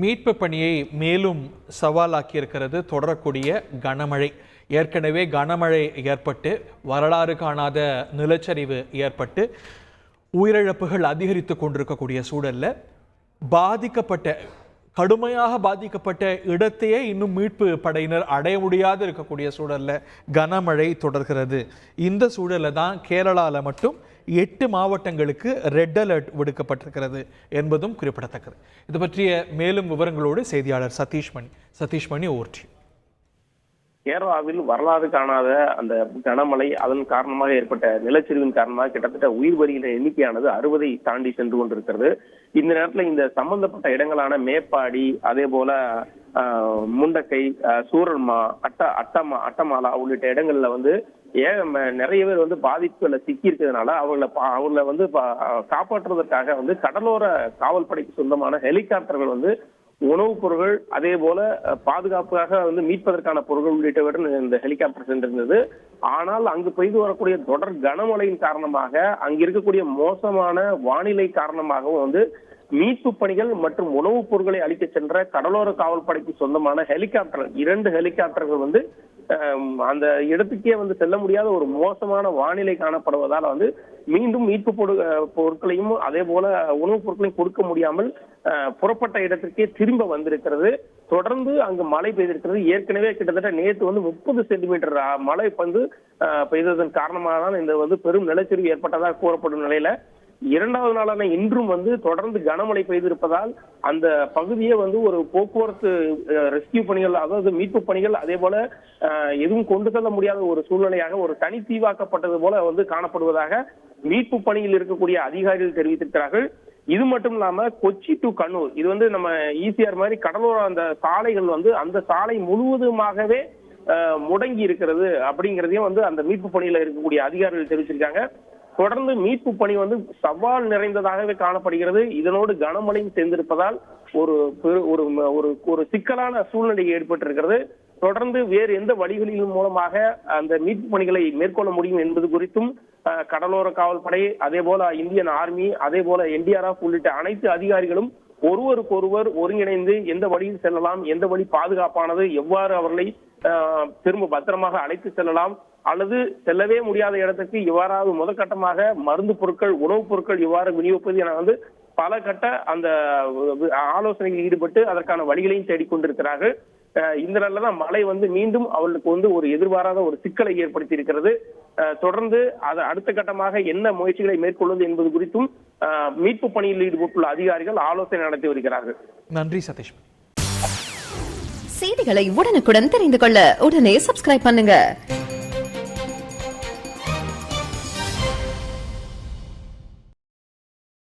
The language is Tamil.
மீட்பு பணியை மேலும் சவாலாக்கியிருக்கிறது தொடரக்கூடிய கனமழை. ஏற்கனவே கனமழை ஏற்பட்டு வரலாறு காணாத நிலச்சரிவு ஏற்பட்டு உயிரிழப்புகள் அதிகரித்து கொண்டிருக்கக்கூடிய சூழல்ல கடுமையாக பாதிக்கப்பட்ட இடத்தையே இன்னும் மீட்பு படையினர் அடைய முடியாது இருக்கக்கூடிய சூழல்ல கனமழை தொடர்கிறது. இந்த சூழல்ல தான் கேரளால மட்டும் 8 மாவட்டங்களுக்கு ரெட் அலர்ட் விடுக்கப்பட்டிருக்கிறது என்பதும் குறிப்பிடத்தக்கது. இது பற்றிய மேலும் விவரங்களோடு செய்தியாளர் சதீஷ்மணி ஓர்டி. கேரளாவில் வரலாறு காணாத அந்த கனமழை, அதன் காரணமாக ஏற்பட்ட நிலச்சரிவின் காரணமாக கிட்டத்தட்ட உயிர் பலியின் எண்ணிக்கையானது 60ஐ தாண்டி சென்று கொண்டிருக்கிறது. இந்த நேரத்தில் இந்த சம்பந்தப்பட்ட இடங்களான மேப்பாடி, அதே போல முண்டக்கை, சூரல்மா, அட்டமாலா உள்ளிட்ட இடங்கள்ல நிறைய பேர் பாதிப்புகளை சிக்கி இருக்கிறதுனால அவர்களை காப்பாற்றுவதற்காக கடலோர காவல்படைக்கு சொந்தமான ஹெலிகாப்டர்கள் உணவுப் பொருட்கள், அதே போல பாதுகாப்புக்காக மீட்பதற்கான பொருட்கள் உள்ளிட்டவற்றுடன் இந்த ஹெலிகாப்டர் சென்றிருந்தது. ஆனால் அங்கு பெய்து வரக்கூடிய தொடர் கனமழையின் காரணமாக அங்க இருக்கக்கூடிய மோசமான வானிலை காரணமாகவும் மீட்பு பணிகள் மற்றும் உணவுப் பொருட்களை அளிக்க சென்ற கடலோர காவல்படைக்கு சொந்தமான ஹெலிகாப்டர் 2 ஹெலிகாப்டர்கள் அந்த இடத்துக்கே செல்ல முடியாத ஒரு மோசமான வானிலை காணப்படுவதால் மீண்டும் மீட்பு பொருட்களையும் அதே போல உணவுப் பொருட்களையும் கொடுக்க முடியாமல் புறப்பட்ட இடத்திற்கே திரும்ப வந்திருக்கிறது. தொடர்ந்து அங்கு மழை பெய்திருக்கிறது. ஏற்கனவே கிட்டத்தட்ட நேற்று 30 சென்டிமீட்டர் மழை பெய்ததன் காரணமாக தான் இந்த பெரும் நிலச்சரிவு ஏற்பட்டதாக கூறப்படும் நிலையில 2வது நாளான இன்றும் தொடர்ந்து கனமழை பெய்திருப்பதால் அந்த பகுதியே ஒரு போக்குவரத்து ரெஸ்கியூ பணிகள், அதாவது மீட்பு பணிகள், அதே போல எதுவும் கொண்டு செல்ல முடியாத ஒரு சூழ்நிலையாக ஒரு தனித்தீவாக்கப்பட்டது போல காணப்படுவதாக மீட்பு பணியில் இருக்கக்கூடிய அதிகாரிகள் தெரிவித்திருக்கிறார்கள். இது மட்டும் இல்லாம கொச்சி டு கண்ணூர், இது நம்ம ஈசிஆர் மாதிரி கடலோர அந்த சாலைகள் அந்த சாலை முழுவதுமாகவே முடங்கி இருக்கிறது அப்படிங்கிறதையும் அந்த மீட்பு பணியில இருக்கக்கூடிய அதிகாரிகள் தெரிவிச்சிருக்காங்க. தொடர்ந்து மீட்பு பணி சவால் நிறைந்ததாகவே காணப்படுகிறது. இதனோடு கனமழையும் சேர்ந்திருப்பதால் ஒரு சிக்கலான சூழ்நிலை ஏற்பட்டிருக்கிறது. தொடர்ந்து வேறு எந்த வழிகளின் மூலமாக அந்த மீட்பு பணிகளை மேற்கொள்ள முடியும் என்பது குறித்தும் கடலோர காவல்படை, அதே போல இந்தியன் ஆர்மி, அதே போல NDRF உள்ளிட்ட அனைத்து அதிகாரிகளும் ஒருவருக்கொருவர் ஒருங்கிணைந்து எந்த வழியில் செல்லலாம், எந்த வழி பாதுகாப்பானது, எவ்வாறு அவர்களை திரும்ப பத்திரமாக அழைத்து செல்லலாம், அல்லது செல்லவே முடியாத இடத்துக்கு இவ்வாறாவது முதற்கட்டமாக மருந்து பொருட்கள், உணவுப் பொருட்கள் இவ்வாறு விநியோகிப்பது என பல கட்ட அந்த ஆலோசனையில் ஈடுபட்டு அதற்கான வழிகளையும் தேடிக்கொண்டிருக்கிறார்கள். இந்த நிலையில்தான் மழை மீண்டும் அவர்களுக்கு ஒரு எதிர்பாராத ஒரு சிக்கலை ஏற்படுத்தி இருக்கிறது. தொடர்ந்து அடுத்த கட்டமாக என்ன முயற்சிகளை மேற்கொள்வது என்பது குறித்தும் மீட்பு பணியில் ஈடுபட்டுள்ள அதிகாரிகள் ஆலோசனை நடத்தி வருகிறார்கள். நன்றி சதீஷ். செய்திகளை உடனுக்குடன் தெரிந்து கொள்ள உடனே சப்ஸ்கிரைப் பண்ணுங்க.